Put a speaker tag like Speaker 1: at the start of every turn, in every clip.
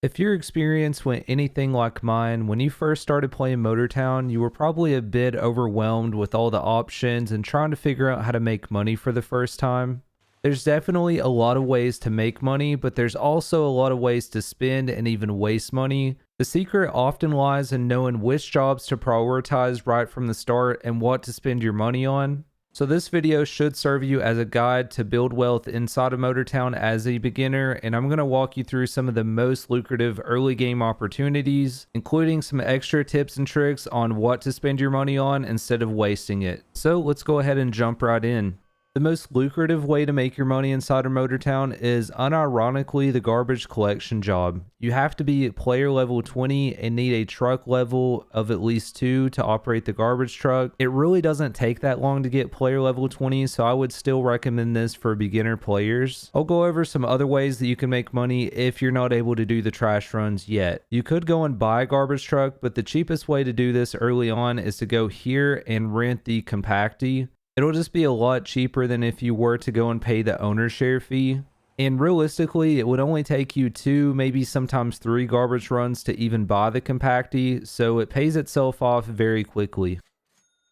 Speaker 1: If your experience went anything like mine, when you first started playing Motortown, you were probably a bit overwhelmed with all the options and trying to figure out how to make money for the first time. There's definitely a lot of ways to make money, but there's also a lot of ways to spend and even waste money. The secret often lies in knowing which jobs to prioritize right from the start and what to spend your money on. So this video should serve you as a guide to build wealth inside of Motortown as a beginner, and I'm going to walk you through some of the most lucrative early game opportunities, including some extra tips and tricks on what to spend your money on instead of wasting it. So let's go ahead and jump right in. The most lucrative way to make your money inside of Motortown is unironically the garbage collection job. You have to be at player level 20 and need a truck level of at least 2 to operate the garbage truck. It really doesn't take that long to get player level 20, so I would still recommend this for beginner players. I'll go over some other ways that you can make money if you're not able to do the trash runs yet. You could go and buy a garbage truck, but the cheapest way to do this early on is to go here and rent the Compacti. It'll just be a lot cheaper than if you were to go and pay the owner share fee. And realistically, it would only take you 2, maybe sometimes 3 garbage runs to even buy the Compacti, so it pays itself off very quickly.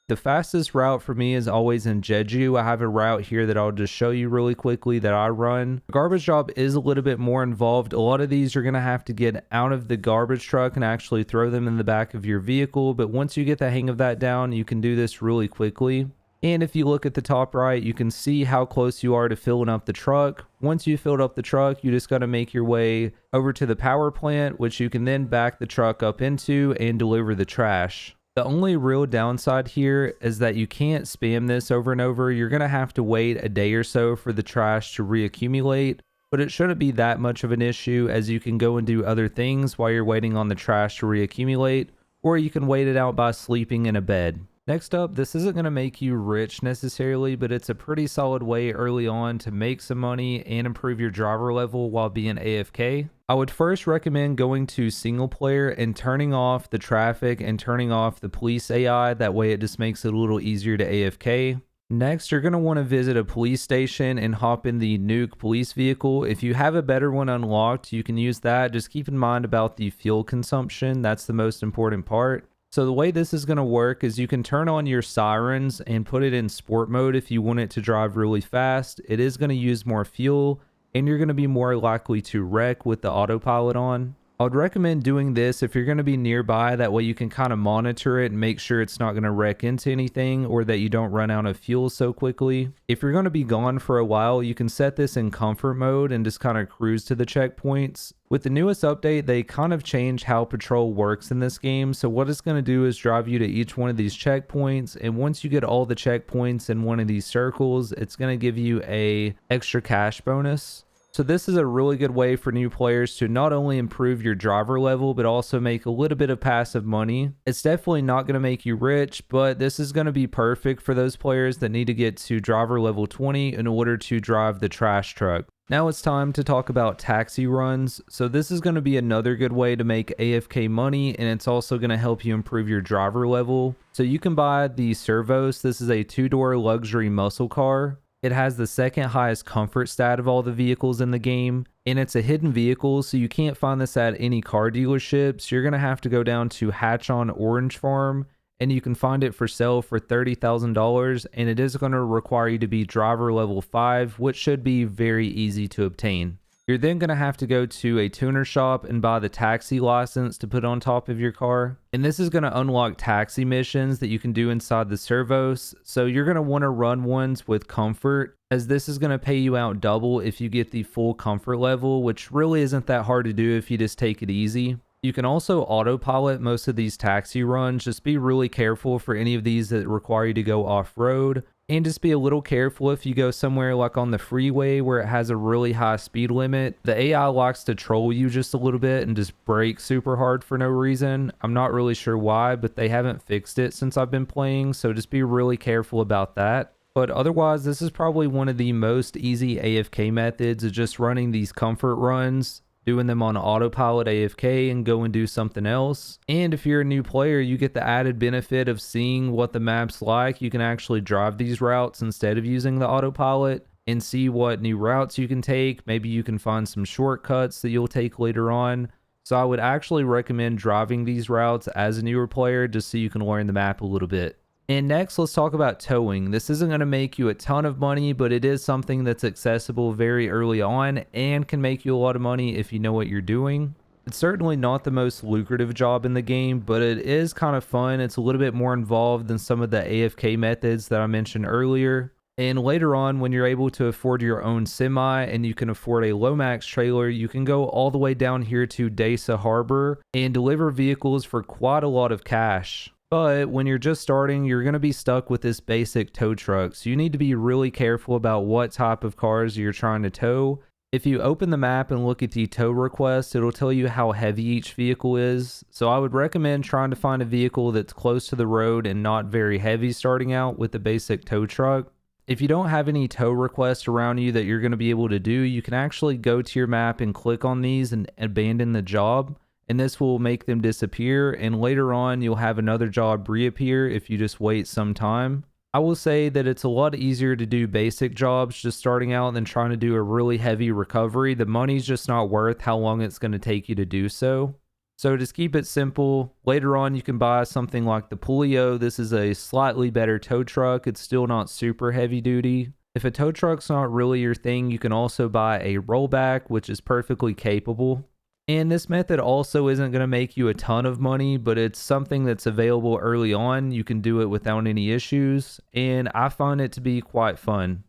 Speaker 1: The fastest route for me is always in Jeju. I have a route here that I'll just show you really quickly that I run. The garbage job is a little bit more involved. A lot of these you're going to have to get out of the garbage truck and actually throw them in the back of your vehicle, but once you get the hang of that down, you can do this really quickly. And if you look at the top right, you can see how close you are to filling up the truck. Once you filled up the truck, you just got to make your way over to the power plant, which you can then back the truck up into and deliver the trash. The only real downside here is that you can't spam this over and over. You're going to have to wait a day or so for the trash to reaccumulate, but it shouldn't be that much of an issue as you can go and do other things while you're waiting on the trash to reaccumulate, or you can wait it out by sleeping in a bed. Next up, this isn't going to make you rich necessarily, but it's a pretty solid way early on to make some money and improve your driver level while being AFK. I would first recommend going to single player and turning off the traffic and turning off the police AI. That way it just makes it a little easier to AFK. Next, you're going to want to visit a police station and hop in the Nuke police vehicle. If you have a better one unlocked, you can use that. Just keep in mind about the fuel consumption. That's the most important part. So the way this is going to work is you can turn on your sirens and put it in sport mode if you want it to drive really fast. It is going to use more fuel and you're going to be more likely to wreck with the autopilot on. I would recommend doing this if you're going to be nearby. That way you can kind of monitor it and make sure it's not going to wreck into anything or that you don't run out of fuel so quickly. If you're going to be gone for a while, you can set this in comfort mode and just kind of cruise to the checkpoints. With the newest update, they kind of changed how patrol works in this game. So what it's going to do is drive you to each one of these checkpoints. And once you get all the checkpoints in one of these circles, it's going to give you a extra cash bonus. So this is a really good way for new players to not only improve your driver level, but also make a little bit of passive money. It's definitely not going to make you rich, but this is going to be perfect for those players that need to get to driver level 20 in order to drive the trash truck. Now it's time to talk about taxi runs. So this is going to be another good way to make AFK money, and it's also going to help you improve your driver level. So you can buy the Servos. This is a 2-door luxury muscle car. It has the second highest comfort stat of all the vehicles in the game, and it's a hidden vehicle, so you can't find this at any car dealerships. You're going to have to go down to Hatch on Orange Farm, and you can find it for sale for $30,000, and it is going to require you to be driver level 5, which should be very easy to obtain. You're then going to have to go to a tuner shop and buy the taxi license to put on top of your car. And this is going to unlock taxi missions that you can do inside the servos. So you're going to want to run ones with comfort, as this is going to pay you out double if you get the full comfort level, which really isn't that hard to do if you just take it easy. You can also autopilot most of these taxi runs. Just be really careful for any of these that require you to go off-road. And just be a little careful if you go somewhere like on the freeway where it has a really high speed limit. The AI likes to troll you just a little bit and just brake super hard for no reason. I'm not really sure why, but they haven't fixed it since I've been playing, so just be really careful about that. But otherwise, this is probably one of the most easy AFK methods of just running these comfort runs, doing them on autopilot AFK and go and do something else. And if you're a new player, you get the added benefit of seeing what the map's like. You can actually drive these routes instead of using the autopilot and see what new routes you can take. Maybe you can find some shortcuts that you'll take later on. So I would actually recommend driving these routes as a newer player just so you can learn the map a little bit. And next, let's talk about towing. This isn't going to make you a ton of money, but it is something that's accessible very early on and can make you a lot of money if you know what you're doing. It's certainly not the most lucrative job in the game, but it is kind of fun. It's a little bit more involved than some of the AFK methods that I mentioned earlier. And later on, when you're able to afford your own semi and you can afford a Lomax trailer, you can go all the way down here to Desa Harbor and deliver vehicles for quite a lot of cash. But when you're just starting, you're going to be stuck with this basic tow truck. So you need to be really careful about what type of cars you're trying to tow. If you open the map and look at the tow request, it'll tell you how heavy each vehicle is. So I would recommend trying to find a vehicle that's close to the road and not very heavy starting out with the basic tow truck. If you don't have any tow requests around you that you're going to be able to do, you can actually go to your map and click on these and abandon the job. And this will make them disappear, and later on you'll have another job reappear if you just wait some time. I will say that it's a lot easier to do basic jobs just starting out than trying to do a really heavy recovery. The money's just not worth how long it's going to take you to do so. So just keep it simple. Later on you can buy something like the Pulio. This is a slightly better tow truck. It's still not super heavy duty. If a tow truck's not really your thing, you can also buy a rollback, which is perfectly capable. And this method also isn't going to make you a ton of money, but it's something that's available early on. You can do it without any issues, and I find it to be quite fun.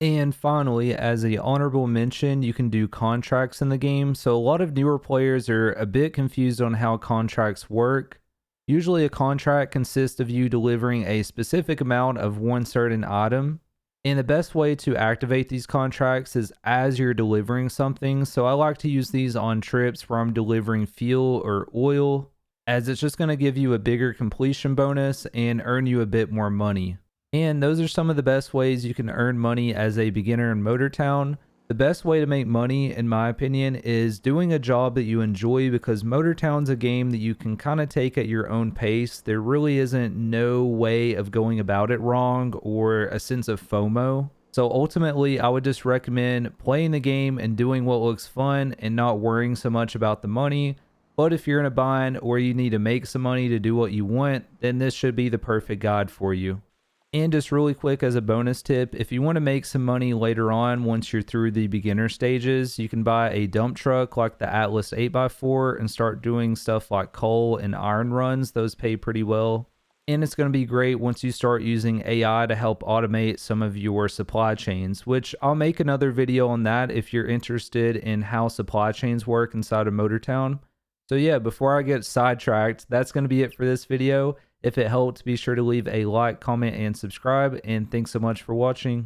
Speaker 1: And finally, as an honorable mention, you can do contracts in the game. So a lot of newer players are a bit confused on how contracts work. Usually a contract consists of you delivering a specific amount of one certain item. And the best way to activate these contracts is as you're delivering something. So I like to use these on trips where I'm delivering fuel or oil, as it's just going to give you a bigger completion bonus and earn you a bit more money. And those are some of the best ways you can earn money as a beginner in Motortown. The best way to make money, in my opinion, is doing a job that you enjoy, because Motortown's a game that you can kind of take at your own pace. There really isn't no way of going about it wrong or a sense of FOMO. So ultimately, I would just recommend playing the game and doing what looks fun and not worrying so much about the money. But if you're in a bind or you need to make some money to do what you want, then this should be the perfect guide for you. And just really quick as a bonus tip, if you want to make some money later on once you're through the beginner stages, you can buy a dump truck like the Atlas 8x4 and start doing stuff like coal and iron runs. Those pay pretty well. And it's going to be great once you start using AI to help automate some of your supply chains, which I'll make another video on that if you're interested in how supply chains work inside of Motortown. So yeah, before I get sidetracked, that's going to be it for this video. If it helped, be sure to leave a like, comment, and subscribe, and thanks so much for watching.